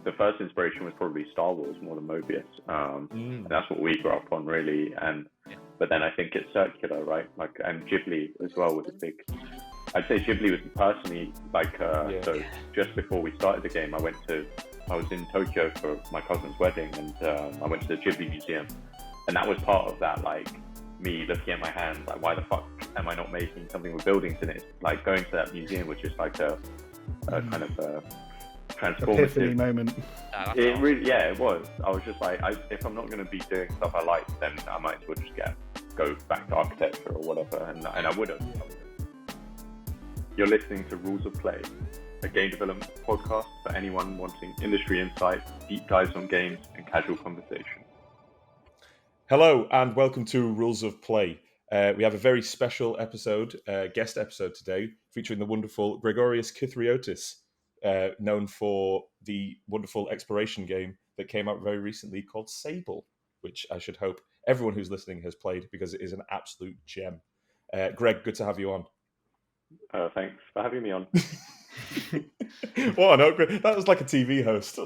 the first inspiration was probably Star Wars more than Mobius. And that's what we grew up on, really. But then I think it's circular, right? Like, and Ghibli as well was a big. I'd say Ghibli was personally like. So just before we started the game, I was in Tokyo for my cousin's wedding, and I went to the Ghibli museum, and that was part of that, like me looking at my hands, like, why the fuck am I not making something with buildings in it? Like, going to that museum was just like a kind of a transformative epiphany moment. It really, it was. I was just like, if I'm not going to be doing stuff I like, then I might as well just go back to architecture or whatever, and I would have. You're listening to Rules of Play, a game development podcast for anyone wanting industry insight, deep dives on games, and casual conversation. Hello, and welcome to Rules of Play. We have a very special episode, guest episode today, featuring the wonderful Gregorios Kythreotis, known for the wonderful exploration game that came out very recently called Sable, which I should hope everyone who's listening has played, because it is an absolute gem. Greg, good to have you on. Thanks for having me on. What that was like a TV host.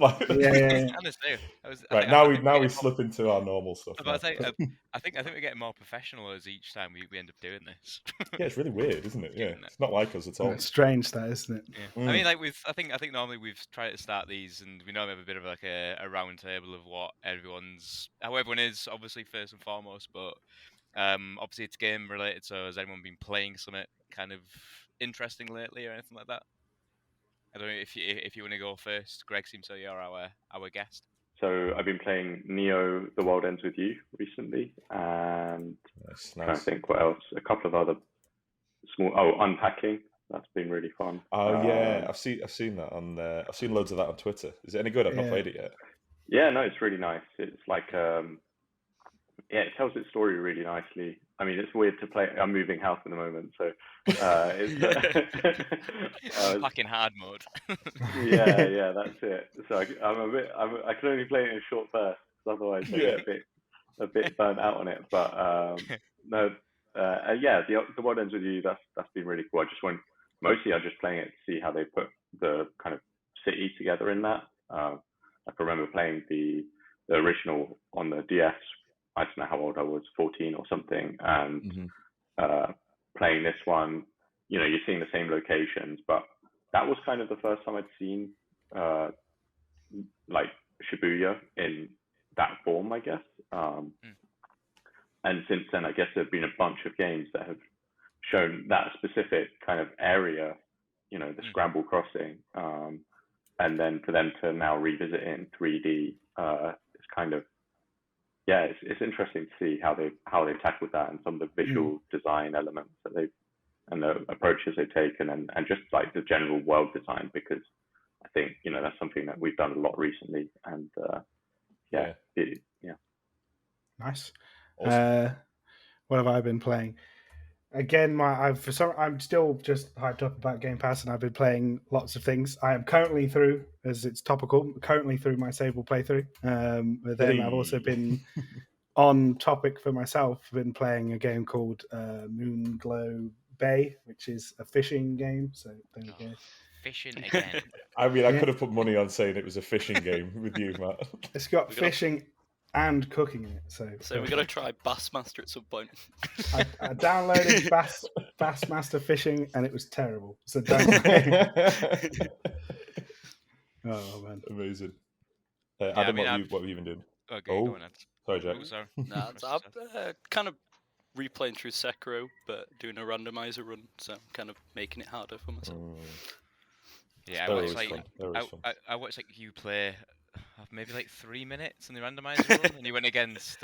Right, now we slip into our normal stuff. I think we're getting more professional as each time we end up doing this. Yeah, it's really weird, isn't it? Yeah, it's not like us at all. It's strange, that, isn't it? Yeah. I mean, like I think normally we've tried to start these, and we normally have a bit of like a round table of how everyone is, obviously first and foremost, but obviously it's game related. So has anyone been playing something kind of interesting lately or anything like that? I don't know if you want to go first. Greg, seems like you're our guest. So I've been playing Neo: The World Ends With You recently, and nice. I think what else? A couple of other small. Unpacking. That's been really fun. Oh yeah, I've seen that on. I've seen loads of that on Twitter. Is it any good? I've not played it yet. Yeah, no, it's really nice. It's like it tells its story really nicely. I mean, it's weird to play. I'm moving house at the moment, so it's fucking hard mode. yeah, that's it. So I can only play it in short bursts, otherwise I get a bit burnt out on it. But the World Ends With You. That's been really cool. I'm just playing it to see how they put the kind of city together in that. I can remember playing the original on the DS. I don't know how old I was, 14 or something, and playing this one, you're seeing the same locations, but that was kind of the first time I'd seen like Shibuya in that form, I guess. And since then, I guess there've been a bunch of games that have shown that specific kind of area, the Scramble Crossing, and then for them to now revisit it in 3D, it's kind of it's interesting to see how they've tackled that, and some of the visual design elements that and the approaches they've taken, and just like the general world design, because I think that's something that we've done a lot recently, and Nice. Awesome. What have I been playing? Again, I'm still just hyped up about Game Pass, and I've been playing lots of things. I am currently through, as it's topical, my Sable playthrough. But then I've also been on topic for myself. I've been playing a game called Moonglow Bay, which is a fishing game. So there we go. Fishing again. I mean, I could have put money on saying it was a fishing game with you, Matt. It's got fishing and cooking in it, so we're gonna try Bassmaster at some point. I downloaded Bassmaster Fishing, and it was terrible. So don't. Oh man, amazing. Adam, what have you been doing? Okay, go on, Ed. Sorry, Jack. I'm kind of replaying through Sekiro, but doing a randomizer run, so I'm kind of making it harder for myself. Yeah, I watched like you play maybe like 3 minutes in the randomizer run, and you went against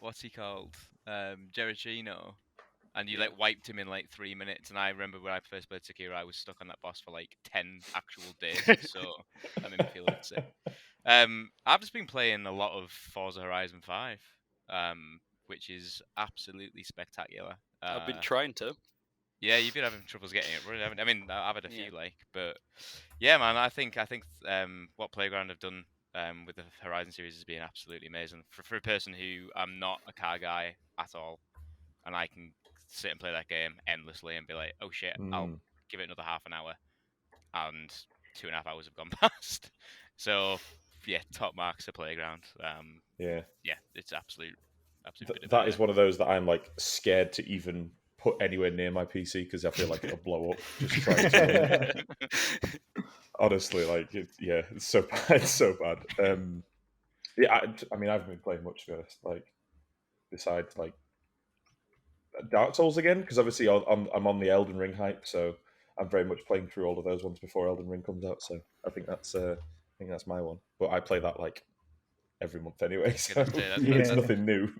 what's he called, Gericino, and you like wiped him in like 3 minutes. And I remember when I first played Sekiro, I was stuck on that boss for like 10 actual days, so that made me feel a bit sick. I've just been playing a lot of Forza Horizon 5, which is absolutely spectacular. I've been trying to. Yeah, you've been having troubles getting it, right? I mean, I've had a few, but yeah, man, I think what Playground have done with the Horizon series has been absolutely amazing. For a person who I'm not a car guy at all, and I can sit and play that game endlessly and be like, oh shit, I'll give it another half an hour, and 2.5 hours have gone past. So yeah, top marks to Playground. Yeah, it's absolute. That is one of those that I'm like scared to even put anywhere near my PC because I feel like it'll blow up just trying to run it. Honestly, like it's so bad. It's so bad. Yeah, I mean, I haven't been playing much, to be honest. Like, besides like Dark Souls again, because obviously I'm on the Elden Ring hype, so I'm very much playing through all of those ones before Elden Ring comes out. So I think that's my one. But I play that like every month anyway, so it's nothing new.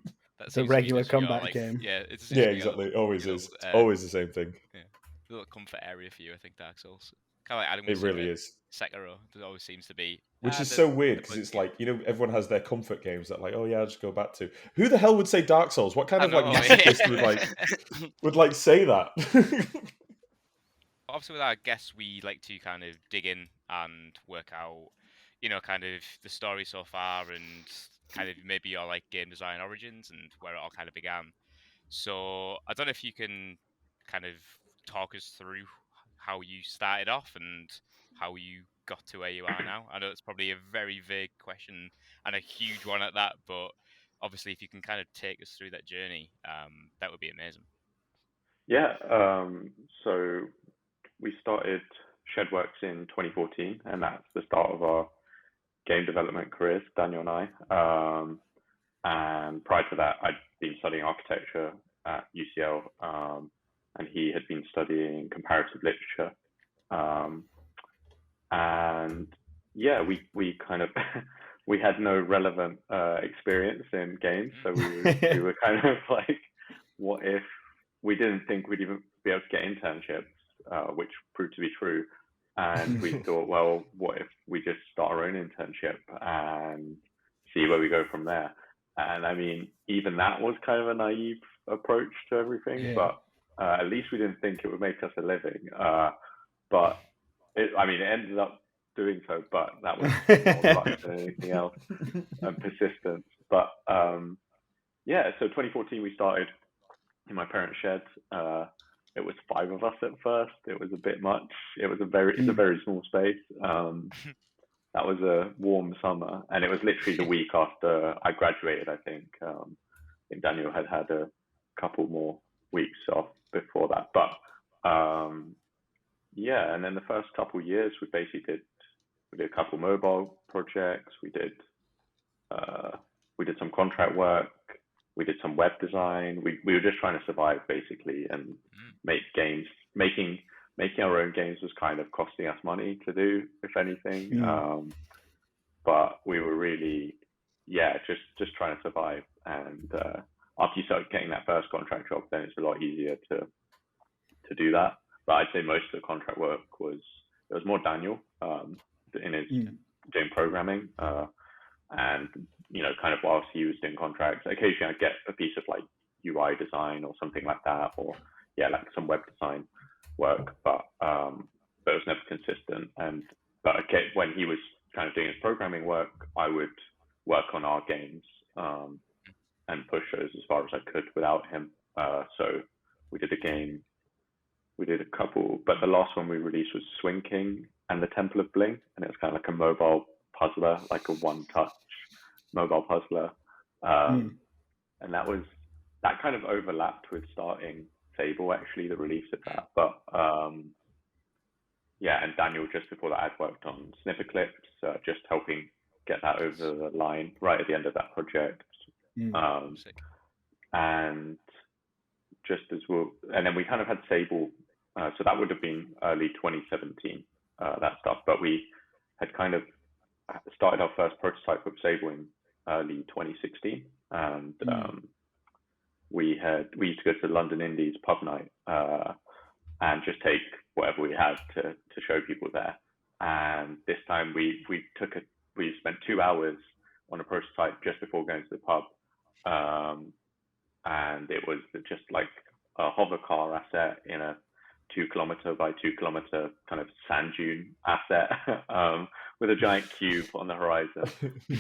That's a regular comeback game. Yeah, it's exactly. It always is. It's always the same thing. Yeah, a little comfort area for you, I think. Dark Souls, kind of like adding. It really is. Sekiro, there always seems to be. Which is so weird because it's like, everyone has their comfort games that like, oh yeah, I'll just go back to. Who the hell would say Dark Souls? What kind of like masochist would say that? Obviously, with our guests, we like to kind of dig in and work out, kind of the story so far and kind of maybe your like game design origins and where it all kind of began. So I don't know if you can kind of talk us through how you started off and how you got to where you are now. I know it's probably a very vague question and a huge one at that, but obviously if you can kind of take us through that journey, that would be amazing. Yeah, so we started Shedworks in 2014, and that's the start of our game development careers, Daniel and I. And prior to that, I'd been studying architecture at UCL, and he had been studying comparative literature. And yeah, we kind of we had no relevant experience in games, so we were kind of like, what if we didn't think we'd even be able to get internships, which proved to be true. And we thought, well, what if we just start our own internship and see where we go from there? And I mean, even that was kind of a naive approach to everything, but at least we didn't think it would make us a living. But it ended up doing so, but that was more luck than anything else, and persistence. But so 2014 we started in my parents' shed. It was 5 of us at first. It was a bit much. It's a very small space. That was a warm summer, and it was literally the week after I graduated. I think Daniel had a couple more weeks off before that, but and then the first couple years we basically did a couple mobile projects. We did some contract work. We did some web design. We were just trying to survive basically and make games. Making our own games was kind of costing us money to do, if anything. But we were really, just trying to survive. And after you start getting that first contract job, then it's a lot easier to do that. But I'd say most of the contract work was more Daniel in his doing programming, and kind of whilst he was doing contracts, occasionally I'd get a piece of like UI design or something like that, or like some web design work, but it was never consistent. But when he was kind of doing his programming work, I would work on our games and push those as far as I could without him. So we did a game. We did a couple, but the last one we released was Swing King and the Temple of Bling, and it was kind of like a mobile puzzler, like a one-touch mobile puzzler. And that kind of overlapped with starting Sable, actually, the release of that. But and Daniel, just before that, I'd worked on Snipper Clips, just helping get that over the line right at the end of that project. And just as well, and then we kind of had Sable. So that would have been early 2017, that stuff. But we had kind of started our first prototype of Sable in early 2016, and we used to go to London Indies pub night and just take whatever we had to show people there. And this time we spent 2 hours on a prototype just before going to the pub, and it was just like a hover car asset in a 2 kilometer by 2 kilometer kind of sand dune asset with a giant cube on the horizon.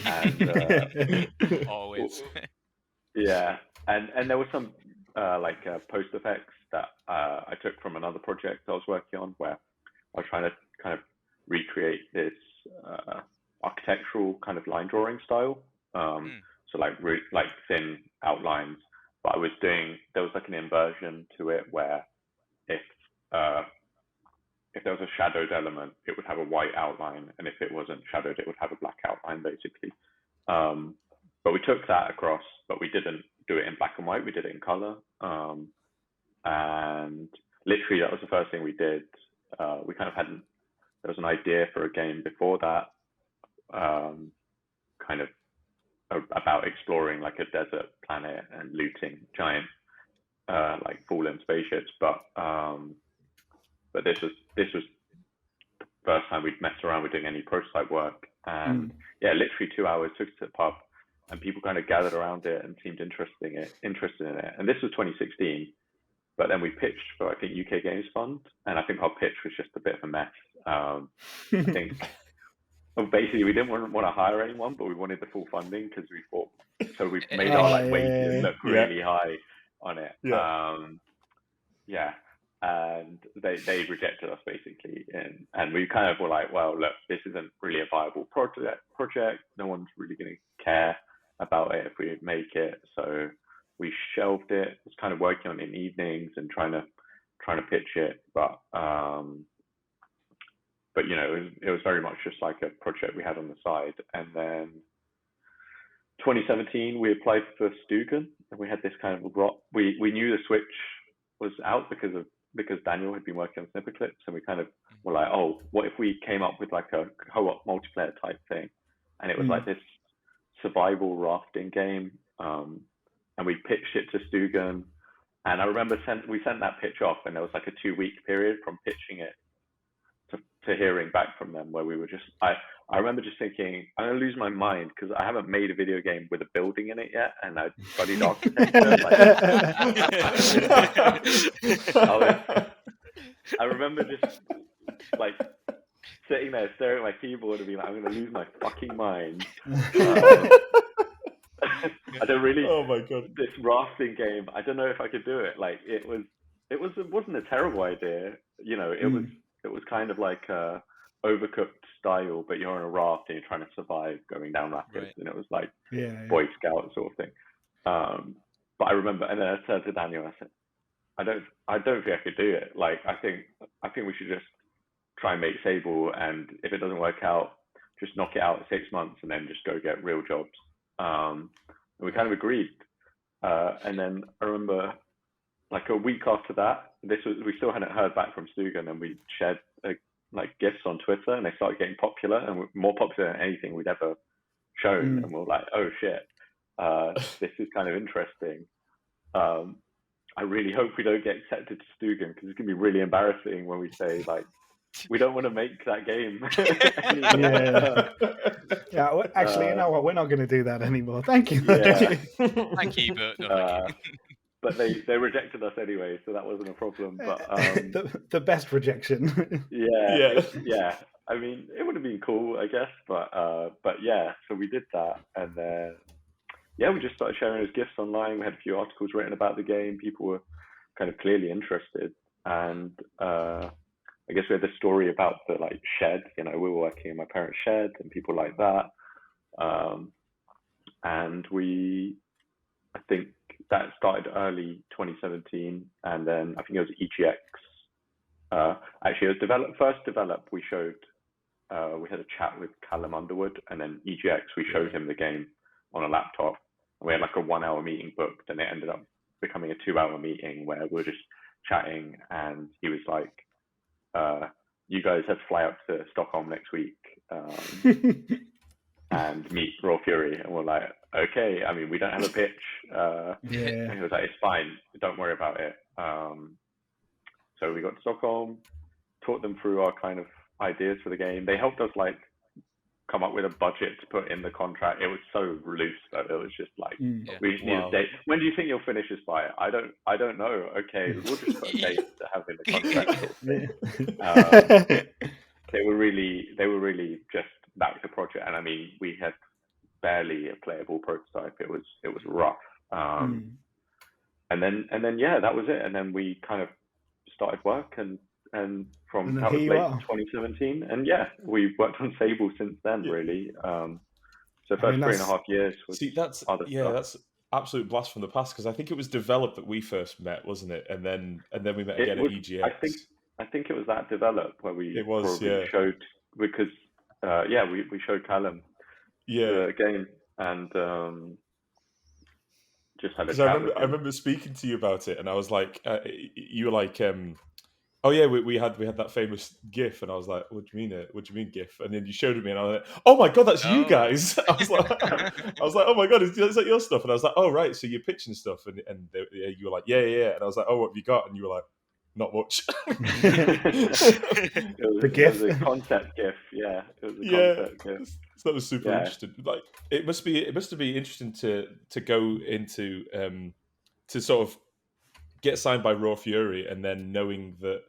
And always. And there were some post effects that I took from another project I was working on, where I was trying to kind of recreate this architectural kind of line drawing style. So like thin outlines. But there was like an inversion to it where if there was a shadowed element, it would have a white outline, and if it wasn't shadowed, it would have a black outline, basically. But we took that across, but we didn't do it in black and white. We did it in color, and literally that was the first thing we did. We kind of there was an idea for a game before that, kind of about exploring like a desert planet and looting giant like fallen spaceships, but this was the first time we'd messed around with doing any prototype work, and yeah, literally 2 hours, took it to the pub, and people kind of gathered around it and seemed interested in it. And this was 2016, but then we pitched for, I think, UK Games Fund, and I think our pitch was just a bit of a mess. I think basically we didn't want to hire anyone, but we wanted the full funding because we thought, so we made our like wages look really high on it. Yeah. And they rejected us basically, and we kind of were like, well, look, this isn't really a viable project. No one's really going to care about it if we make it, so we shelved it. Was kind of working on it in evenings and trying to pitch it, but you know, it was very much just like a project we had on the side. And then 2017 we applied for Stugan, and we had this kind of we knew the Switch was out because Daniel had been working on Snipper Clips, and we kind of were like, oh, what if we came up with like a co-op multiplayer type thing? And it was like this survival rafting game, and we pitched it to Stugan, and I remember we sent that pitch off, and there was like a 2-week period from pitching it to hearing back from them, where we were just, I remember just thinking, I'm gonna lose my mind because I haven't made a video game with a building in it yet, and I studied architecture. I remember just like sitting there staring at my keyboard and being like, I'm gonna lose my fucking mind. I don't really. Oh my god! This rafting game, I don't know if I could do it. Like it wasn't a terrible idea. You know, it was kind of like a Overcooked style, but you're on a raft and you're trying to survive going down rapids, and it was like Boy Scout sort of thing. But I remember, and then I said to Daniel, I said, I don't think I could do it. Like I think we should just try and make Sable, and if it doesn't work out, just knock it out in 6 months and then just go get real jobs. And we kind of agreed. And then I remember, like a week after that, we still hadn't heard back from Stugan, and we shared like GIFs on Twitter, and they started getting popular, and more popular than anything we'd ever shown. And we're like, oh shit, this is kind of interesting. I really hope we don't get accepted to Stugan, because it's gonna be really embarrassing when we say like, we don't want to make that game. Yeah. Actually, you know what? We're not going to do that anymore. Thank you. Thank you, but no, thank you. But they rejected us anyway, so that wasn't a problem. But the best rejection. Yeah. I mean, it would have been cool, I guess. But yeah, so we did that, and then we just started sharing those GIFs online. We had a few articles written about the game. People were kind of clearly interested, and I guess we had the story about the like shed. You know, we were working in my parents' shed and people like that. And I think that started early 2017, and then I think it was EGX. Actually, it was first developed. We showed, we had a chat with Callum Underwood, and then EGX, we showed him the game on a laptop. We had like a 1 hour meeting booked, and it ended up becoming a 2 hour meeting where we were just chatting, and he was like, you guys have to fly out to Stockholm next week and meet Raw Fury. And we're like, okay, I mean, we don't have a pitch. And he was like, it's fine, don't worry about it. So we got to Stockholm, taught them through our kind of ideas for the game. They helped us like come up with a budget to put in the contract. It was so loose though. It was just like, we just need a date. When do you think you'll finish this by? I don't know. Okay, we'll just put a date to have in the contract. They were really just that was the project. And I mean, we had barely a playable prototype. It was rough. And then that was it. And then we kind of started work, and and from And that was here you late are. 2017, and yeah, we've worked on Sable since then, really. So first 3.5 years was that's other stuff. That's absolute blast from the past, because I think it was developed that we first met, wasn't it? And then we met again at EGX. I think it was that develop where we showed, because we showed Callum the game, and just had a chat with him. I remember speaking to you about it, and I was like, you were like, oh yeah, we had that famous GIF, and I was like, what do you mean GIF? And then you showed it me, and I was like, oh my god, that's you guys! I was like, oh my god, is that your stuff? And I was like, oh right, so you're pitching stuff, and you were like, yeah, and I was like, oh, what have you got? And you were like, not much. The GIF, it was a concept GIF, yeah. It was a concept GIF. So that was super interesting. Like, it must be interesting to go into to sort of get signed by Raw Fury, and then knowing that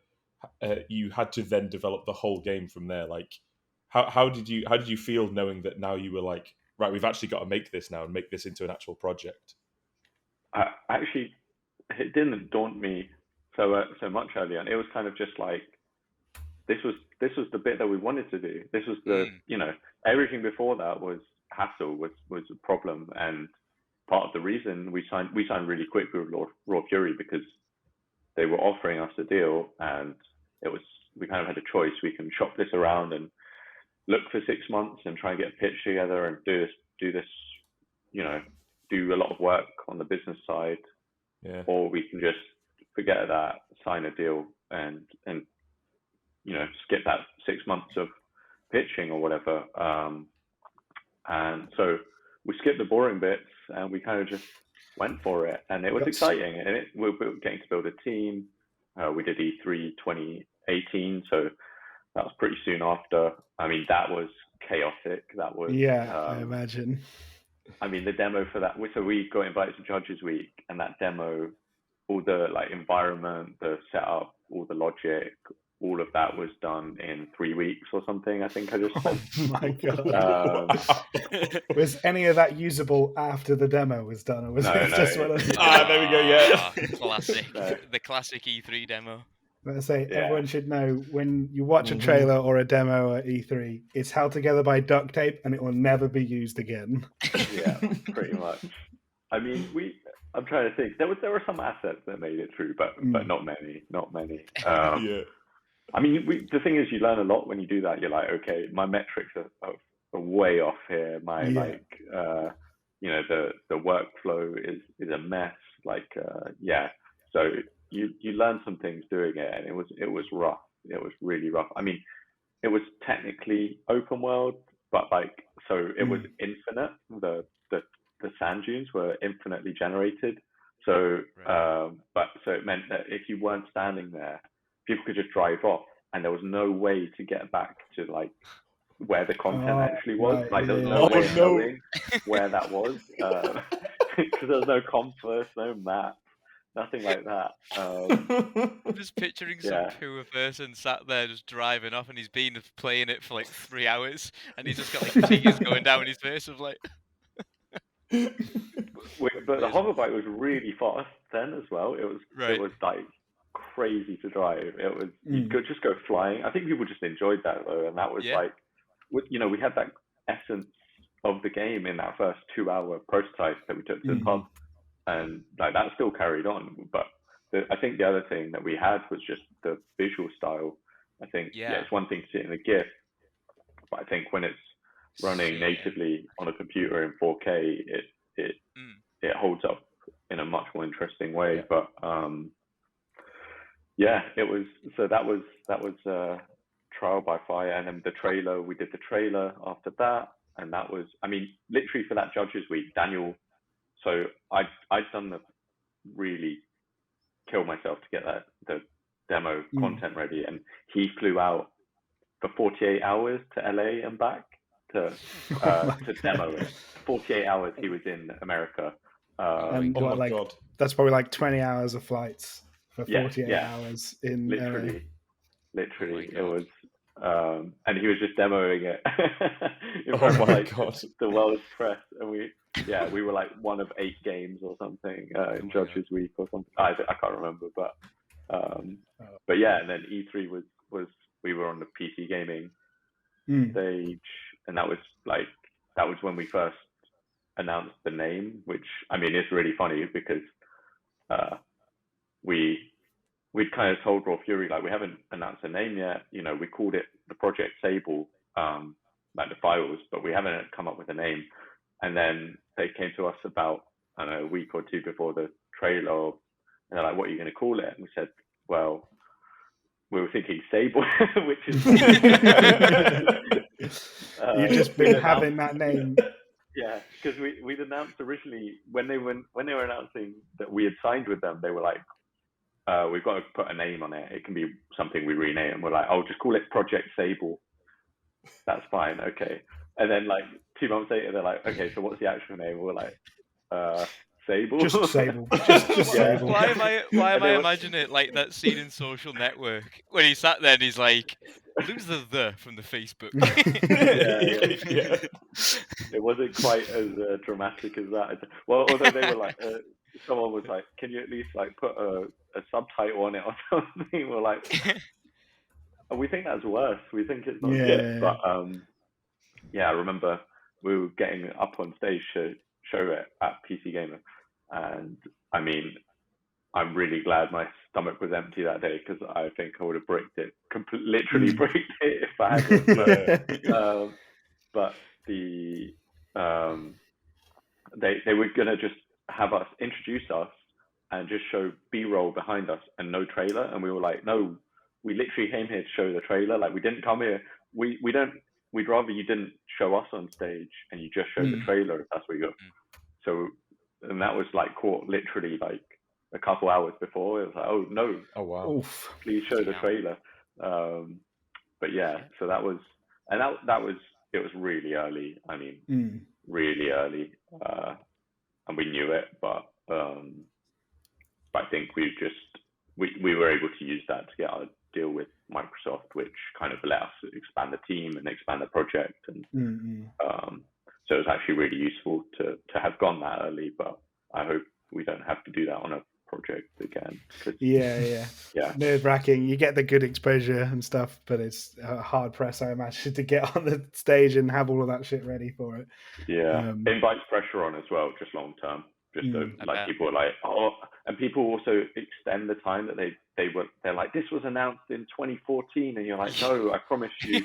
you had to then develop the whole game from there. Like, how did you feel knowing that now you were like, right, we've actually got to make this now and make this into an actual project? Actually, it didn't daunt me so much early on. It was kind of just like, this was the bit that we wanted to do. This was the everything before that was hassle, was a problem, and part of the reason we signed really quick with Raw Fury, because they were offering us a deal, and we kind of had a choice. We can shop this around and look for 6 months and try and get a pitch together and do this, do a lot of work on the business side, or we can just forget that, sign a deal, and skip that 6 months of pitching or whatever. And so we skipped the boring bits, and we kind of just went for it, and it was exciting. And we were getting to build a team. We did E3 2018, so that was pretty soon after. I mean, that was chaotic. That was I imagine. I mean, the demo for that. So we got invited to Judges Week, and that demo, all the environment, the setup, all the logic, all of that was done in 3 weeks or something. I think I just spent. Oh my god! Was any of that usable after the demo was done, or was it just one of? There we go. Yeah, classic. The classic E3 demo. Let's say everyone should know, when you watch a trailer or a demo at E3, it's held together by duct tape, and it will never be used again. Yeah, pretty much. I mean, I'm trying to think. There were some assets that made it through, but not many. I mean, the thing is, you learn a lot when you do that. You're like, okay, my metrics are way off here. My the workflow is a mess. So you learn some things doing it, and it was rough. It was really rough. I mean, it was technically open world, but it was infinite. The sand dunes were infinitely generated. So so it meant that if you weren't standing there, people could just drive off, and there was no way to get back to where the content actually was. There was no way of knowing where that was, because there was no compass, no map, nothing like that. I'm just picturing some poor person sat there just driving off, and he's been playing it for 3 hours, and he's just got tears going down his face of But the hoverbike was really fast then as well. It was crazy to drive. It was you could just go flying. I think people just enjoyed that though, and that was we had that essence of the game in that first 2-hour prototype that we took to the pub, and that still carried on. But I think the other thing that we had was just the visual style. I think it's one thing to see it in a GIF, but I think when it's running natively on a computer in 4K, it holds up in a much more interesting way. But it was. So that was trial by fire, and then the trailer. We did the trailer after that, and that was. I mean, literally for that Judges Week, Daniel. So I'd done the really kill myself to get the demo content ready, and he flew out for 48 hours to LA and back to demo it. 48 hours he was in America. And God. That's probably 20 hours of flights for 48 hours in literally it was and he was just demoing it in front of God. The world's press, and we were one of 8 games or something in Judges Week or something. I can't remember, but But yeah, and then E3 was we were on the PC gaming stage, and that was when we first announced the name, which I mean is really funny because we'd kind of told Raw Fury like we haven't announced a name yet. You know, we called it the Project Sable, like the files, but we haven't come up with a name. And then they came to us about I don't know, a week or two before the trailer, and they're like, "What are you going to call it?" And we said, "Well, we were thinking Sable," which is you've just been having that name. Yeah, because we'd announced originally when they were announcing that we had signed with them, they were like, "We've got to put a name on it. It can be something we rename." And we're like, "Oh, just call it Project Sable." That's fine, okay. And then like 2 months later, they're like, "Okay, so what's the actual name?" We're like, Sable. Just Sable. Just Sable. Why am I imagining it like that scene in Social Network when he sat there and he's like, lose the from the Facebook. Yeah. It wasn't quite as dramatic as that. Well, although they were like, someone was like, "Can you at least like put a subtitle on it or something?" We're like, we think that's worse. We think it's not good. But yeah, I remember we were getting up on stage to show it at PC Gamer, and I mean, I'm really glad my stomach was empty that day because I think I would have bricked it, literally bricked it if I hadn't. But the they were gonna just have us introduce us and just show B-roll behind us and no trailer, and we were like, no, we literally came here to show the trailer. Like we didn't come here. We'd rather you didn't show us on stage and you just show the trailer if that's what you got. So, and that was like caught literally like a couple hours before. It was like, oh no, oh wow, oof, please show the trailer. But yeah, so that was, and that was, it was really early. I mean, really early, and we knew it, but I think we were able to use that to get our deal with Microsoft, which kind of let us expand the team and expand the project, and so it was actually really useful to have gone that early. But I hope we don't have to do that on a project again. Yeah. Nerve-wracking. You get the good exposure and stuff, but it's a hard press, I imagine, to get on the stage and have all of that shit ready for it. Yeah, it invites pressure on as well, just long term. Just so like people are like, oh, and people also extend the time that they're like, this was announced in 2014, and you're like, no, I promise you,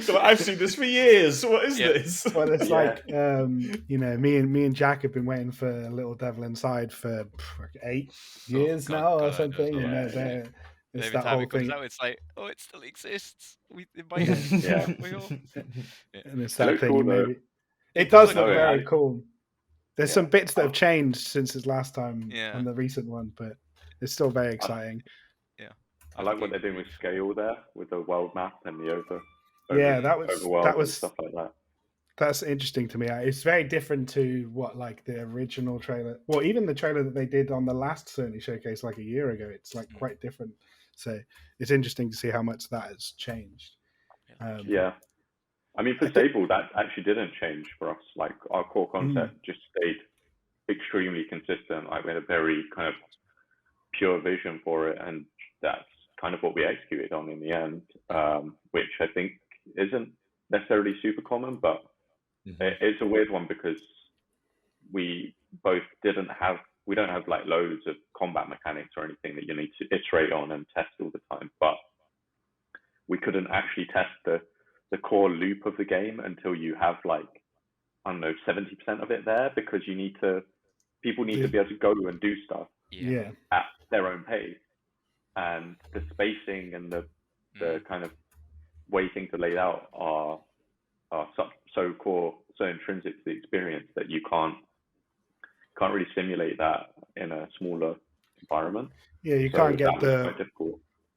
So I've seen this for years. What is this? Well, it's like you know, me and Jack have been waiting for Little Devil Inside for 8 years now or something, and it's that whole thing. Out, it's like, oh, it still exists. We invite it. We all... And it's that thing. Cool, maybe it does look very cool. There's some bits that have changed since its last time on the recent one, but it's still very exciting. I like what they're doing with scale there, with the world map and the that was stuff like that. That's interesting to me. It's very different to what like the original trailer. Well, even the trailer that they did on the last Sony showcase like a year ago. It's like quite different. So it's interesting to see how much that has changed. I mean, for Sable, that actually didn't change for us. Like our core concept just stayed extremely consistent. Like we had a very kind of pure vision for it, and that's kind of what we executed on in the end, which I think isn't necessarily super common, but it's a weird one because we don't have like loads of combat mechanics or anything that you need to iterate on and test all the time, but we couldn't actually test the core loop of the game until you have like, I don't know, 70% of it there, because people need to be able to go and do stuff at their own pace, and the spacing and the kind of way things are laid out are so core, so intrinsic to the experience that you can't really simulate that in a smaller environment. Yeah, you can't get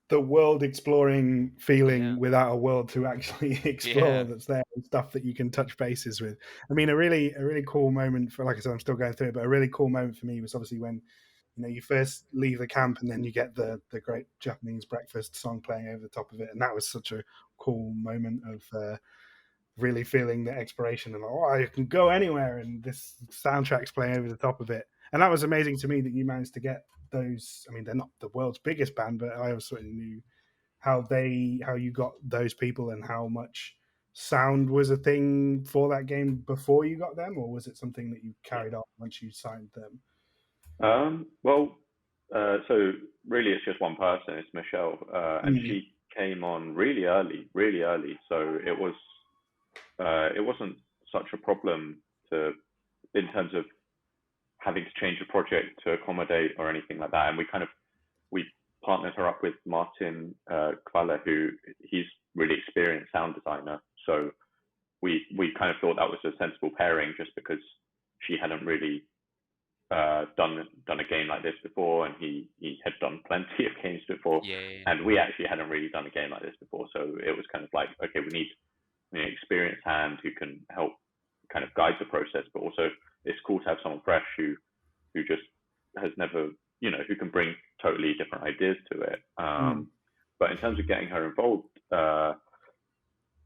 the world exploring feeling without a world to actually explore that's there, and stuff that you can touch bases with. I mean, a really cool moment for, like I said, I'm still going through it, but a really cool moment for me was obviously when, you know, you first leave the camp and then you get the great Japanese breakfast song playing over the top of it, and that was such a cool moment of really feeling the exploration and like, oh, I can go anywhere, and this soundtrack's playing over the top of it. And that was amazing to me that you managed to get those. I mean, they're not the world's biggest band, but I also knew how you got those people and how much sound was a thing for that game before you got them, or was it something that you carried on once you signed them? So really it's just one person, it's Michelle, and she came on really early, so it wasn't such a problem in terms of having to change the project to accommodate or anything like that. And we partnered her up with Martin Kvaller, who he's really experienced sound designer. So we kind of thought that was a sensible pairing, just because she hadn't really done a game like this before, and he had done plenty of games before, and we actually hadn't really done a game like this before. So it was kind of like, okay, we need an experienced hand who can help kind of guide the process, but also it's cool to have someone fresh who just has never, who can bring totally different ideas to it. But in terms of getting her involved,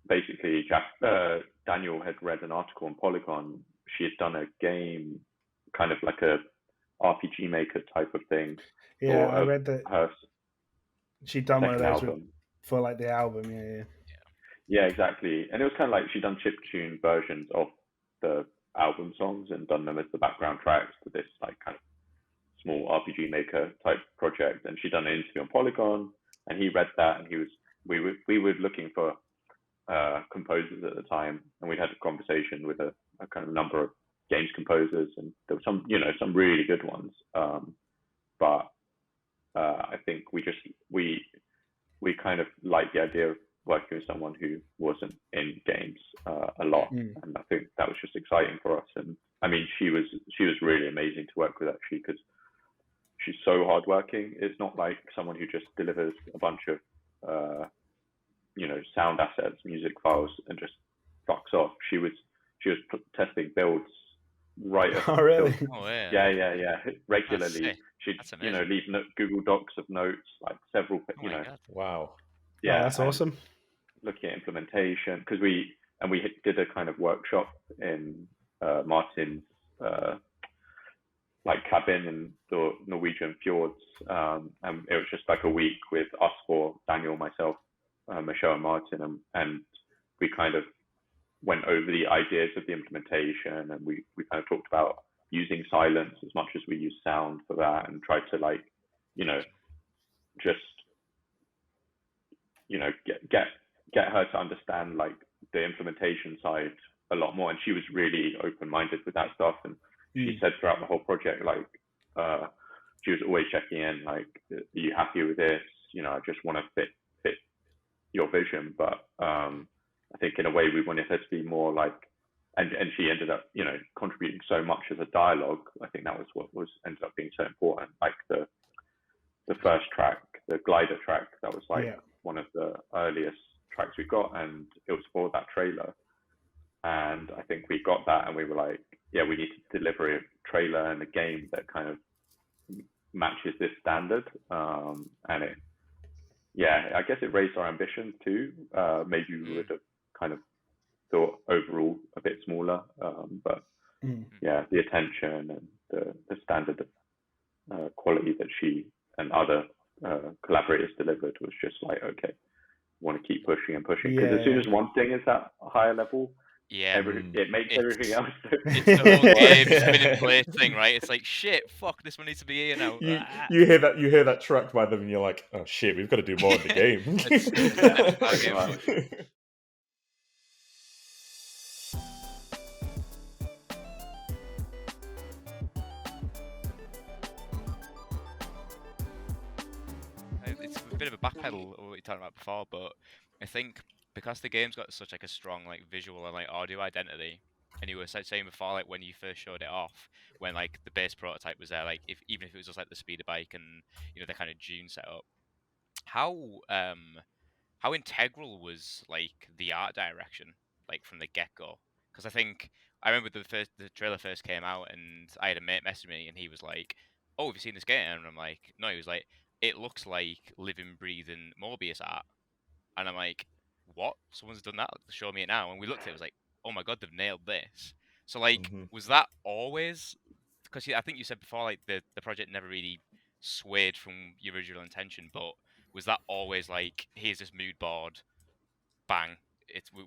basically Daniel had read an article on Polygon. She had done a game, kind of like a RPG Maker type of thing. Yeah, I read that she'd done one of those for like the album. Yeah, exactly. And it was kind of like she'd done chiptune versions of the album songs and done them as the background tracks to this like kind of small RPG Maker type project. And she'd done an interview on Polygon, and he read that, and we were looking for composers at the time, and we'd had a conversation with a kind of number of games composers, and there were some really good ones. But I think we kind of liked the idea of working with someone who wasn't in games a lot, and I think that was just exciting for us. And I mean, she was really amazing to work with, actually, because she's so hardworking. It's not like someone who just delivers a bunch of sound assets, music files, and just fucks off. She was testing builds right at really? Yeah, regularly. She'd leave Google Docs of notes, like several Wow. Yeah, that's awesome. Looking at implementation, because we did a kind of workshop in Martin's like cabin in the Norwegian fjords, and it was just like a week with us four, Daniel, myself, Michelle, and Martin, and we kind of went over the ideas of the implementation, and we kind of talked about using silence as much as we use sound for that, and tried to get her to understand like the implementation side a lot more. And she was really open-minded with that stuff, and she said throughout the whole project, like she was always checking in, like, are you happy with this? I just want to fit your vision. But I think in a way we wanted her to be more like, and she ended up contributing so much as a dialogue. I think that was what ended up being so important. Like the first track, the glider track, that was like one of the earliest tracks we got, and it was for that trailer. And I think we got that, and we were like, yeah, we need to deliver a trailer and a game that kind of matches this standard. And I guess it raised our ambition too. Maybe we would have kind of thought overall a bit smaller, but the attention and the standard of quality that she and other collaborators delivered was just like, okay, want to keep pushing and pushing, because as soon as one thing is at a higher level, it makes everything else. It's the whole game spin and play thing, right? It's like, shit, fuck, this one needs to be here now. You hear that track by them, and you're like, oh shit, we've got to do more in the game. It's a bit of a backpedal of what you talked about before, but I think because the game's got such like a strong like visual and like audio identity, and you were saying before, like when you first showed it off, when like the base prototype was there, like even if it was just like the speeder bike and the kind of Dune setup, how integral was like the art direction like from the get go? Because I think I remember the trailer first came out, and I had a mate message me, and he was like, "Oh, have you seen this game?" And I'm like, "No." He was like, "It looks like living, breathing Morbius art," and I'm like, "What? Someone's done that? Show me it now." And we looked at it, it was like, "Oh my god, they've nailed this." So like, was that always because I think you said before, like the project never really swayed from your original intention, but was that always like, here's this mood board, bang,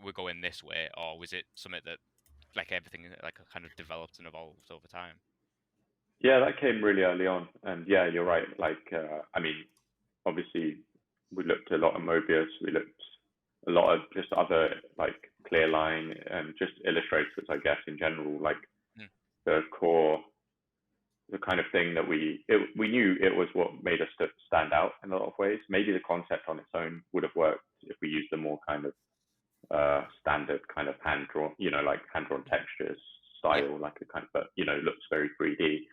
we're going this way, or was it something that like everything like kind of developed and evolved over time? Yeah, that came really early on, and yeah, you're right. Like, I mean, obviously, we looked a lot at Mobius. We looked a lot at just other like Clearline and just illustrators, I guess, in general. Like the core, the kind of thing that we knew it was what made us stand out in a lot of ways. Maybe the concept on its own would have worked if we used a more kind of standard kind of hand drawn, like hand drawn textures style, like a kind of, but looks very 3D.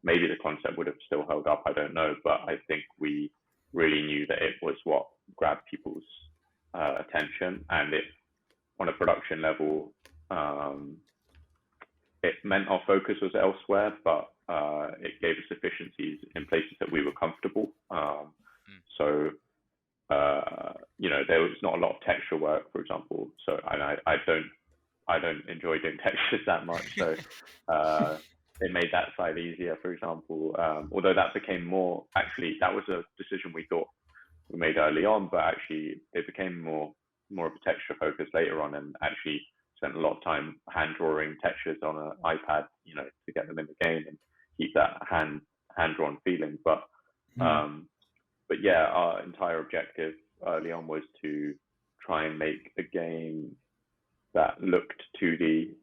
Maybe the concept would have still held up. I don't know, but I think we really knew that it was what grabbed people's attention, and it on a production level, it meant our focus was elsewhere, but it gave us efficiencies in places that we were comfortable. So there was not a lot of texture work, for example. So I don't enjoy doing textures that much. So it made that side easier, for example. Although that became more, actually, that was a decision we thought we made early on, but actually it became more of a texture focus later on, and actually spent a lot of time hand drawing textures on an iPad, to get them in the game and keep that hand drawn feeling. But yeah, our entire objective early on was to try and make a game that looked 2D,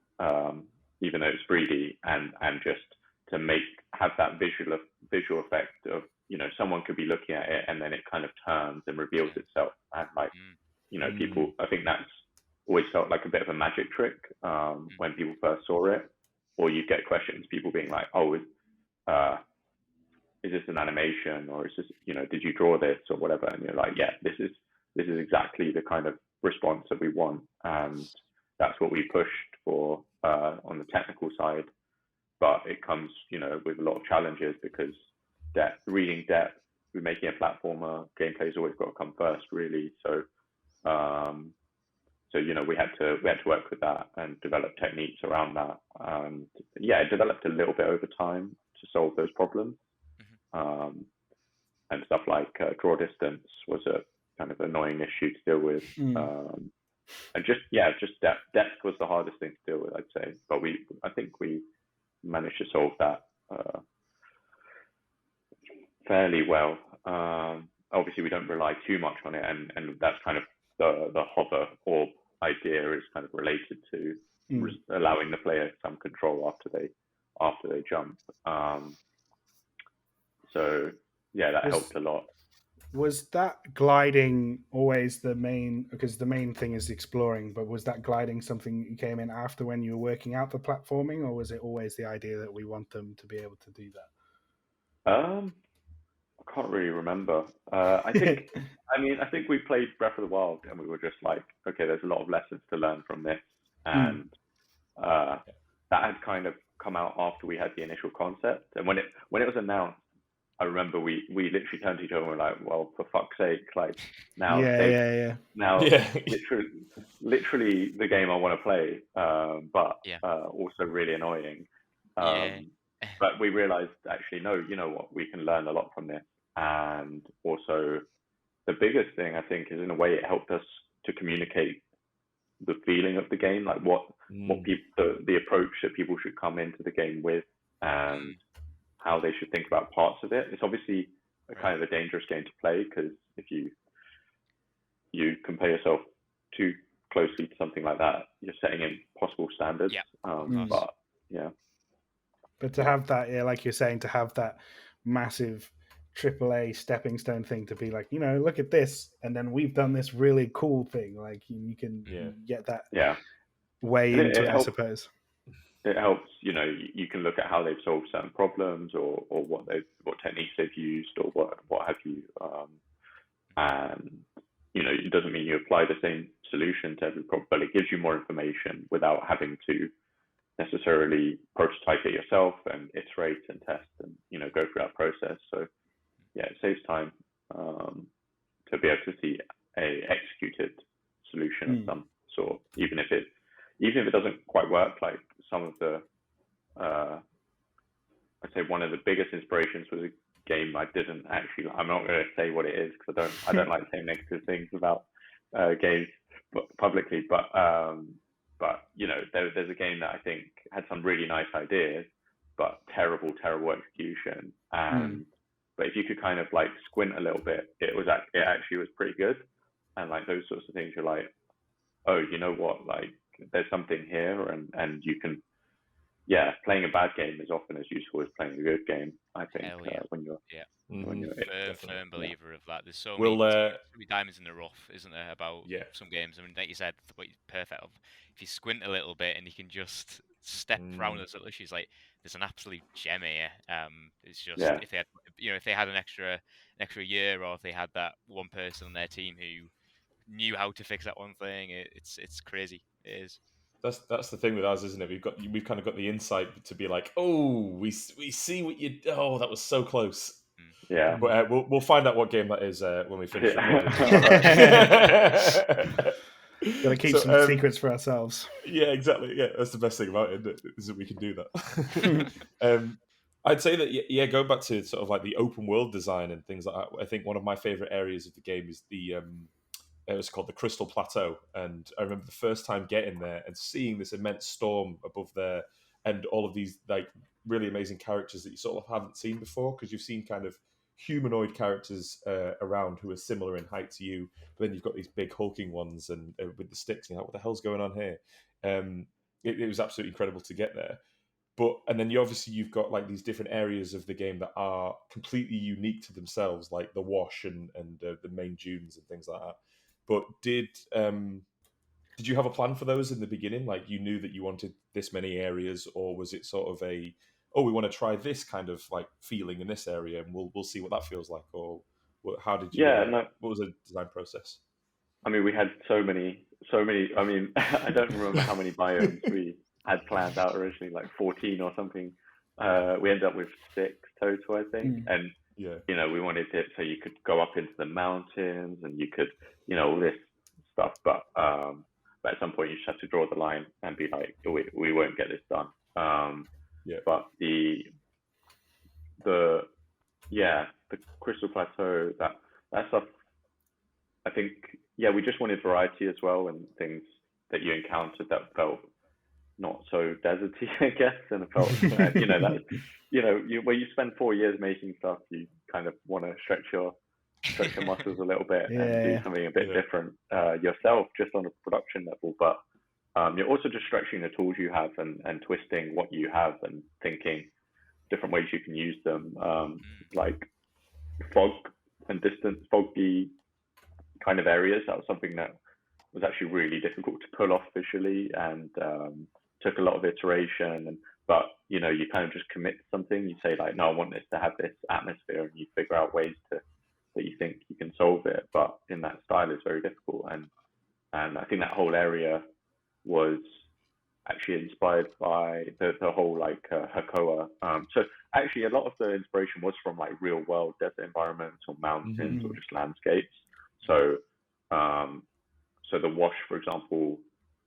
even though it's 3D, and just to have that visual effect of, someone could be looking at it and then it kind of turns and reveals itself, and people, I think that's always felt like a bit of a magic trick when people first saw it, or you get questions, people being like, oh, is this an animation, or is this, did you draw this or whatever? And you're like, yeah, this is exactly the kind of response that we want, and that's what we pushed for on the technical side. But it comes, with a lot of challenges, because reading depth, we're making a platformer, gameplay's always got to come first, really. So we had to work with that and develop techniques around that. And yeah, it developed a little bit over time to solve those problems. And stuff like draw distance was a kind of annoying issue to deal with. And just depth was the hardest thing to deal with, I'd say. But I think we managed to solve that fairly well. Obviously, we don't rely too much on it, and that's kind of the hover orb idea is kind of related to allowing the player some control after they jump. So yeah, that helped a lot. Was that gliding always the main? Because the main thing is exploring, but was that gliding something you came in after when you were working out the platforming, or was it always the idea that we want them to be able to do that? I can't really remember. I think we played Breath of the Wild and we were just like, okay, there's a lot of lessons to learn from this, and that had kind of come out after we had the initial concept. And when it was announced, I remember we literally turned to each other and were like, well, for fuck's sake, like now literally the game I want to play, but also really annoying. But we realized, actually, no, you know what, we can learn a lot from this. And also the biggest thing, I think, is in a way it helped us to communicate the feeling of the game, like what people, the approach that people should come into the game with, and how they should think about parts of it. It's obviously a kind of a dangerous game to play, because if you compare yourself too closely to something like that, you're setting in possible standards. But to have that, like you're saying, to have that massive AAA stepping stone thing to be like, look at this, and then we've done this really cool thing. Like you can get that way into it, I suppose. It helps, you can look at how they've solved certain problems, or what techniques they've used, or what have you. And it doesn't mean you apply the same solution to every problem, but it gives you more information without having to necessarily prototype it yourself and iterate and test and go through that process. So yeah, it saves time to be able to see a executed solution of some sort, even if it doesn't quite work. Like some of the I'd say one of the biggest inspirations was a game I'm not going to say what it is because I don't like saying negative things about games publicly, but there's a game that I think had some really nice ideas, but terrible execution. And but if you could kind of like squint a little bit, it actually was pretty good. And like those sorts of things, you're like, oh, you know what? Like there's something here, and you can. Yeah, playing a bad game is often as useful as playing a good game. I think when you're firm believer of that. There's so many diamonds in the rough, isn't there? About some games. I mean, like you said, perfect. If you squint a little bit and you can just step around those little issues, like there's an absolute gem here. It's just if they had an extra year, or if they had that one person on their team who knew how to fix that one thing, it's crazy. It is. That's the thing with us, isn't it? We've kind of got the insight to be like, oh, we see what you. Oh, that was so close. Yeah, but we'll find out what game that is when we finish recording. Gotta keep some secrets for ourselves. Yeah, exactly. Yeah, that's the best thing about it, is that we can do that. I'd say that going back to sort of like the open world design and things like that. I think one of my favorite areas of the game is it was called the Crystal Plateau, and I remember the first time getting there and seeing this immense storm above there, and all of these like really amazing characters that you sort of haven't seen before, because you've seen kind of humanoid characters around who are similar in height to you, but then you've got these big hulking ones and with the sticks, and you're like, what the hell's going on here? It was absolutely incredible to get there. And then you've got like these different areas of the game that are completely unique to themselves, like the wash and the main dunes and things like that. But did you have a plan for those in the beginning? Like you knew that you wanted this many areas, or was it sort of we want to try this kind of like feeling in this area, and we'll see what that feels like? Or how did you? What was the design process? I mean, we had so many. I mean, I don't remember how many biomes we had planned out originally, like 14 or something. We ended up with 6 total, I think, and. Yeah. We wanted it so you could go up into the mountains and you could, all this stuff. But at some point you just have to draw the line and be like, we won't get this done. But the Crystal Plateau, that stuff, I think, we just wanted variety as well, and things that you encountered that felt not so deserty, I guess, and it felt, where you spend 4 years making stuff, you kind of want to stretch your muscles a little bit and do something a bit different yourself, just on a production level. But you're also just stretching the tools you have and twisting what you have and thinking different ways you can use them, like fog and distance, foggy kind of areas. That was something that was actually really difficult to pull off visually, and took a lot of iteration. But you kind of just commit to something. You say like, no, I want this to have this atmosphere, and you figure out ways that you think you can solve it. But in that style, it's very difficult. And I think that whole area was actually inspired by the whole like Hakoa. So actually, a lot of the inspiration was from like real world desert environments or mountains or just landscapes. So the wash, for example,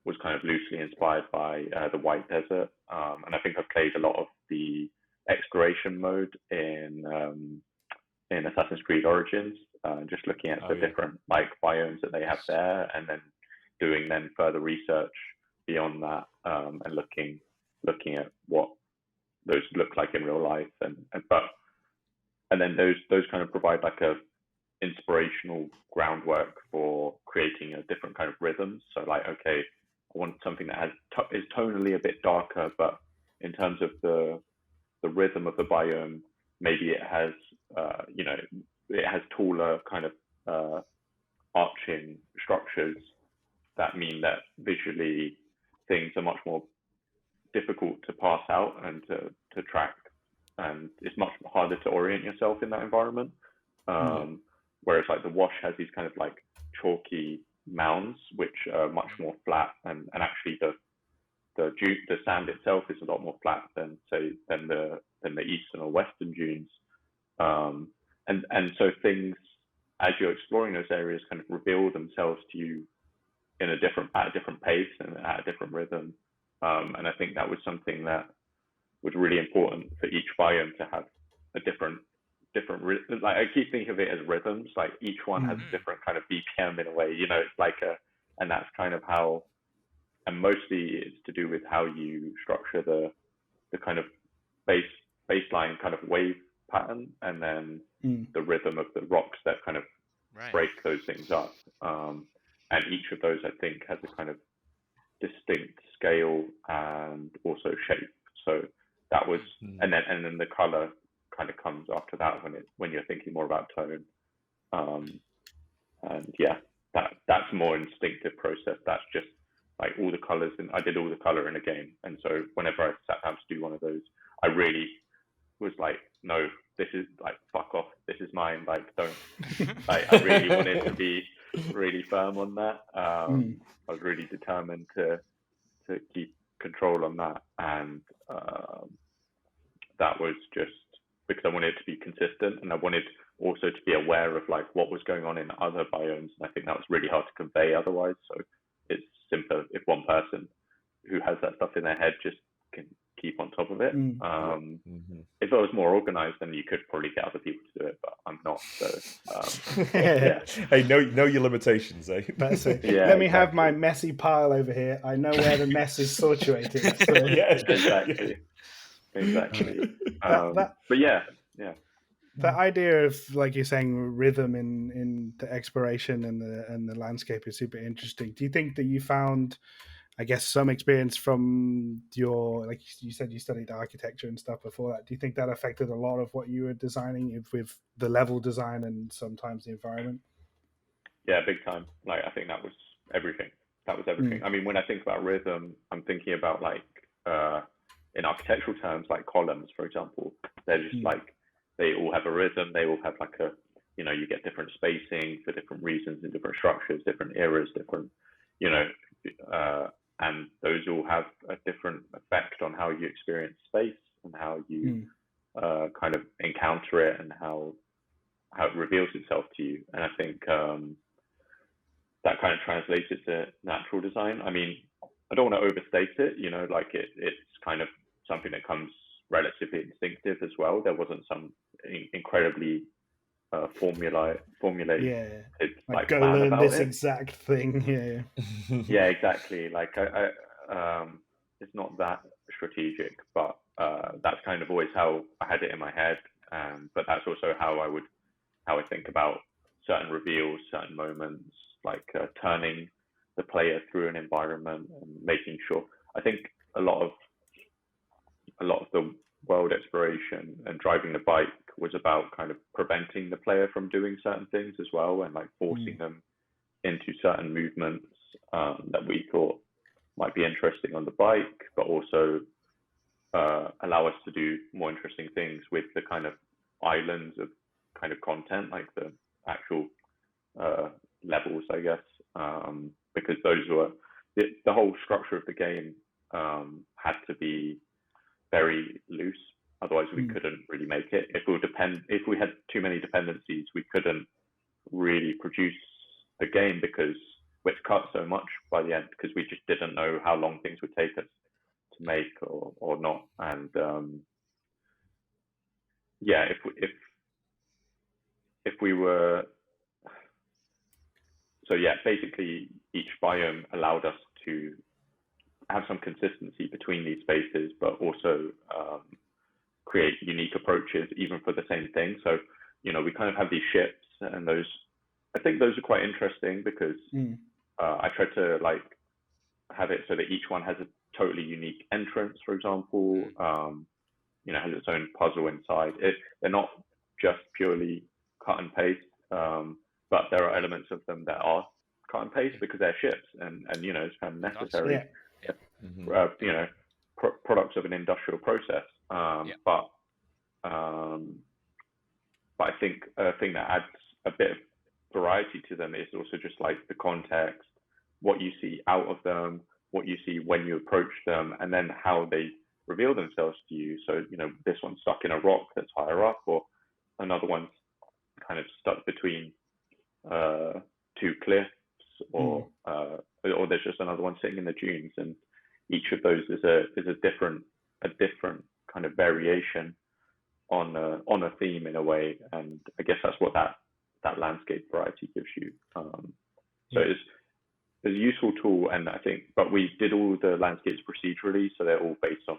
was kind of loosely inspired by the White Desert, and I think I've played a lot of the exploration mode in Assassin's Creed Origins, just looking at the different like biomes that they have there, and then doing further research beyond that, and looking at what those look like in real life, and then those kind of provide like a inspirational groundwork for creating a different kind of rhythms. So like, okay, I want something that is tonally a bit darker, but in terms of the rhythm of the biome, maybe it has it has taller kind of arching structures that mean that visually things are much more difficult to pass out and to track, and it's much harder to orient yourself in that environment. Whereas like the wash has these kind of like chalky mounds, which are much more flat, and actually the sand itself is a lot more flat than the eastern or western dunes. And so things, as you're exploring those areas, kind of reveal themselves to you at a different pace and at a different rhythm. And I think that was something that was really important for each biome to have a different like, I keep thinking of it as rhythms. Like each one has a different kind of BPM in a way. You know, it's like and that's kind of how, and mostly it's to do with how you structure the kind of baseline kind of wave pattern, and then the rhythm of the rocks that kind of break those things up. And each of those, I think, has a kind of distinct scale and also shape. So that was, and then the color kind of comes after that when you're thinking more about tone. And yeah, that's more instinctive process. That's just like all the colors, and I did all the color in a game. And so whenever I sat down to do one of those, I really was like, no, this is like, fuck off, this is mine. Like, don't. Like, I really wanted to be really firm on that. I was really determined to keep control on that, and that was just because I wanted it to be consistent, and I wanted also to be aware of like what was going on in other biomes. And I think that was really hard to convey otherwise. So it's simpler if one person who has that stuff in their head just can keep on top of it. If I was more organized, then you could probably get other people to do it, but I'm not. So yeah. Hey, know your limitations, eh? That's it. Yeah, Let me have my messy pile over here. I know where the mess is situated. So. Yeah, exactly. But yeah. The idea of, like you're saying, rhythm in the exploration and the landscape is super interesting. Do you think that you found, I guess, some experience from your, like you said, you studied architecture and stuff before that. Do you think that affected a lot of what you were designing with the level design and sometimes the environment? Yeah, big time. Like, I think that was everything. I mean, when I think about rhythm, I'm thinking about like, in architectural terms, like columns, for example. They're just like, they all have a rhythm. They all have like a, you know, you get different spacing for different reasons in different structures, different eras, different, you know, and those all have a different effect on how you experience space and how you kind of encounter it and how it reveals itself to you. And I think that kind of translates it to natural design. I mean, I don't want to overstate it, you know, like it's kind of something that comes relatively instinctive as well. There wasn't some incredibly formulated. Yeah, it's like go learn this exact thing. Yeah, exactly. Like I it's not that strategic, but that's kind of always how I had it in my head. But that's also how I think about certain reveals, certain moments, like turning the player through an environment and making sure. I think a lot of the world exploration and driving the bike was about kind of preventing the player from doing certain things as well, and like forcing them into certain movements that we thought might be interesting on the bike, but also allow us to do more interesting things with the kind of islands of kind of content, like the actual levels, I guess, because those were the whole structure of the game had to be very loose. Otherwise, we couldn't really make it. If we had too many dependencies, we couldn't really produce the game because we'd cut so much by the end because we just didn't know how long things would take us to make or not. And yeah, if we were, so yeah, basically each biome allowed us to have some consistency between these spaces, but also create unique approaches even for the same thing. So, you know, we kind of have these ships, and those, I think those are quite interesting because I try to like have it so that each one has a totally unique entrance, for example, you know, has its own puzzle inside. They're not just purely cut and paste, but there are elements of them that are cut and paste because they're ships, and you know, it's kind of necessary. You know, products of an industrial process. But I think a thing that adds a bit of variety to them is also just like the context, what you see out of them, what you see when you approach them, and then how they reveal themselves to you. So, you know, this one's stuck in a rock that's higher up, or another one's kind of stuck between two cliffs, or there's just another one sitting in the dunes, and each of those is a different kind of variation on a theme in a way, and I guess that's what that landscape variety gives you. So it's a useful tool, and I think, but we did all the landscapes procedurally, so they're all based on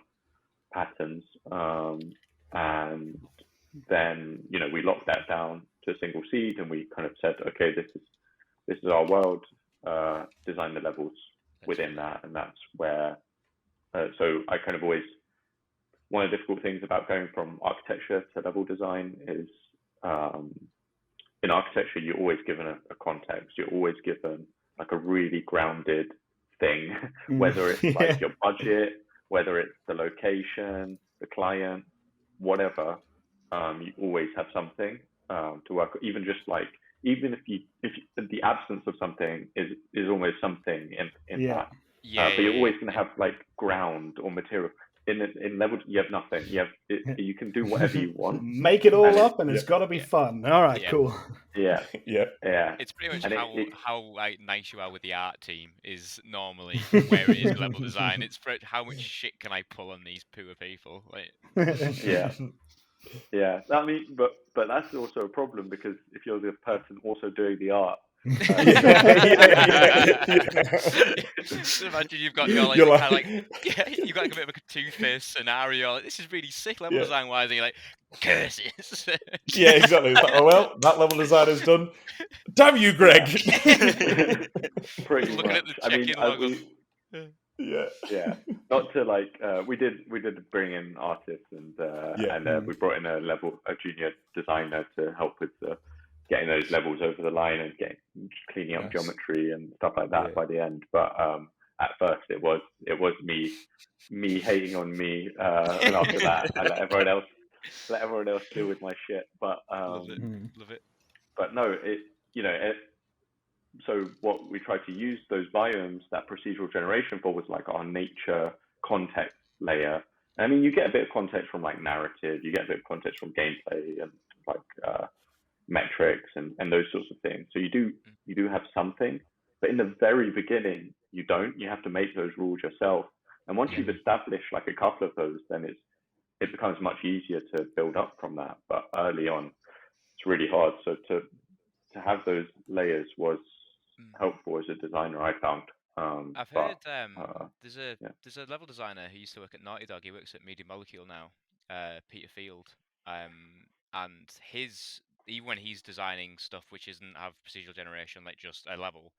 patterns, and then we locked that down to a single seed, and we kind of said, okay, this is our world. Design the levels within that, and that's where. So I kind of always, one of the difficult things about going from architecture to level design is, in architecture you're always given a context. You're always given like a really grounded thing, whether it's like your budget, whether it's the location, the client, whatever. You always have something to work. Even if the absence of something is almost something in that. But you're always going to have like ground or material. In level, you have nothing. You can do whatever you want. Make it all up, and it's got to be fun. All right, cool. Yeah. It's pretty much how like, nice you are with the art team is normally where it is in level design. It's how much shit can I pull on these poor people? Like... Yeah. I mean, but that's also a problem, because if you're the person also doing the art. So imagine you've got your you've got like a bit of a two-faced scenario. Like, this is really sick level design wise, and you're like, curses. Yeah, exactly. It's like, oh well, that level design is done. Damn you, Greg. Pretty looking much. at the check-in logos. Yeah. Not to like, we did bring in artists, and we brought in a junior designer to help with getting those levels over the line and cleaning up geometry and stuff like that by the end. But at first it was me hating on me, and after that I let everyone else deal with my shit. But love it. But no, so what we tried to use those biomes, that procedural generation for, was like our nature context layer. I mean, you get a bit of context from like narrative, you get a bit of context from gameplay and like metrics and those sorts of things. So you do have something, but in the very beginning you don't. You have to make those rules yourself. And once you've established like a couple of those, then it becomes much easier to build up from that. But early on, it's really hard. So to have those layers was helpful as a designer, I found. I've heard there's a level designer who used to work at Naughty Dog. He works at Media Molecule now, Peter Field. And even when he's designing stuff which isn't have procedural generation, like just a level,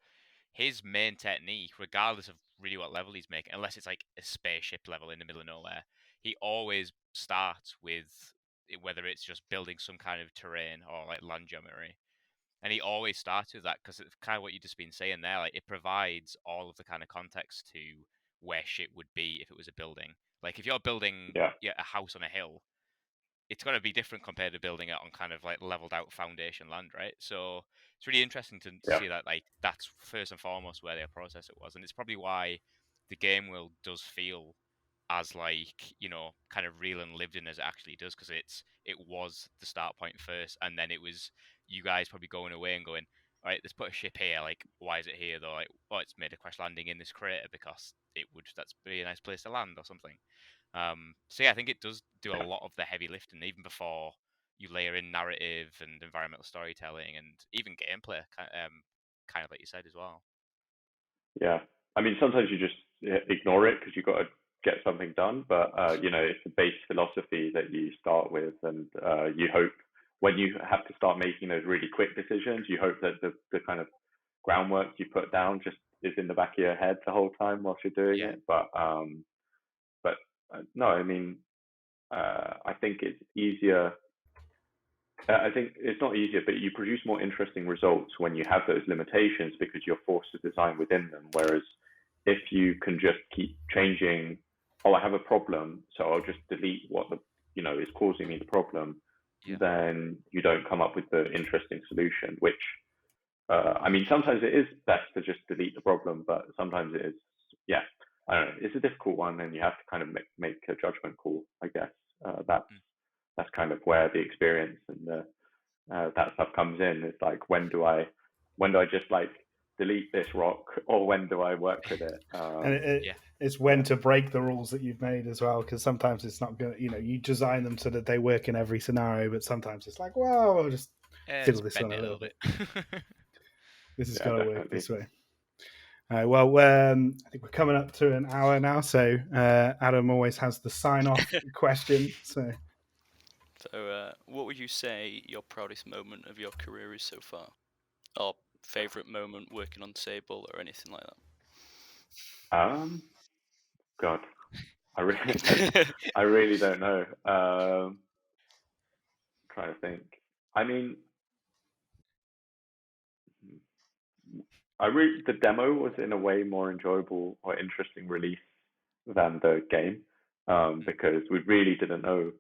his main technique, regardless of really what level he's making, unless it's like a spaceship level in the middle of nowhere, he always starts with, whether it's just building some kind of terrain or like land geometry. And he always starts with that, because it's kind of what you've just been saying there. Like, it provides all of the kind of context to where shit would be if it was a building. Like, if you're building a house on a hill, it's going to be different compared to building it on kind of like leveled out foundation land, right? So it's really interesting to see that, like, that's first and foremost where their process it was. And it's probably why the game world does feel as like, kind of real and lived in as it actually does, because it was the start point first, and then it was you guys probably going away and going, all right, let's put a ship here. Like, why is it here though? Like, oh, it's made a crash landing in this crater because that's be a nice place to land or something. So yeah, I think it does do a lot of the heavy lifting, even before you layer in narrative and environmental storytelling and even gameplay, kind of like you said as well. Yeah, I mean, sometimes you just ignore it because you've got to get something done, but it's the base philosophy that you start with, and you hope when you have to start making those really quick decisions, you hope that the kind of groundwork you put down just is in the back of your head the whole time whilst you're doing it. But no, I mean, I think it's easier. I think it's not easier, but you produce more interesting results when you have those limitations, because you're forced to design within them. Whereas if you can just keep changing, I have a problem, so I'll just delete what is causing me the problem, then you don't come up with the interesting solution. Which, I mean, sometimes it is best to just delete the problem, but sometimes it is, I don't know. It's a difficult one, and you have to kind of make a judgment call, I guess. That's kind of where the experience and that stuff comes in. It's like, when do I just like delete this rock, or when do I work with it? it's when to break the rules that you've made as well, because sometimes it's not going to, you design them so that they work in every scenario, but sometimes it's like, well, I'll just fiddle this one a little bit. This has got to work this way. All right, well, I think we're coming up to an hour now, so Adam always has the sign-off question. So, what would you say your proudest moment of your career is so far? Or favourite moment working on Sable or anything like that? God, I really don't know. Trying to think. I mean, the demo was in a way more enjoyable or interesting release than the game, because we really didn't know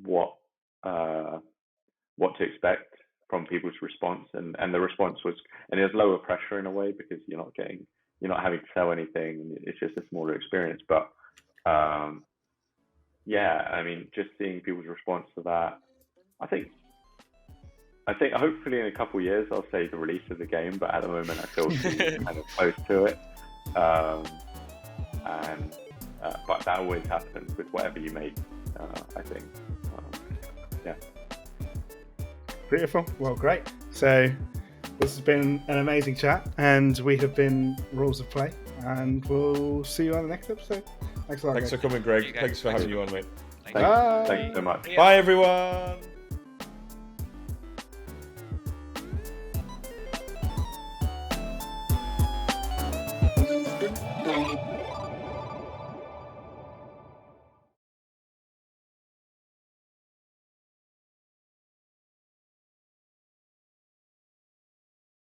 what to expect from people's response, and the response was, and there's lower pressure in a way because you're not having to sell anything. It's just a smaller experience, but yeah, I mean, just seeing people's response to that, I think hopefully in a couple of years I'll say the release of the game, but at the moment I feel kind of close to it. But that always happens with whatever you make, I think. Yeah. Beautiful. Well, great. So this has been an amazing chat, and we have been Rules of Play, and we'll see you on the next episode. Thanks a lot. Thanks for coming, Greg. Thanks for having you on, mate. Thanks so much. Bye, everyone.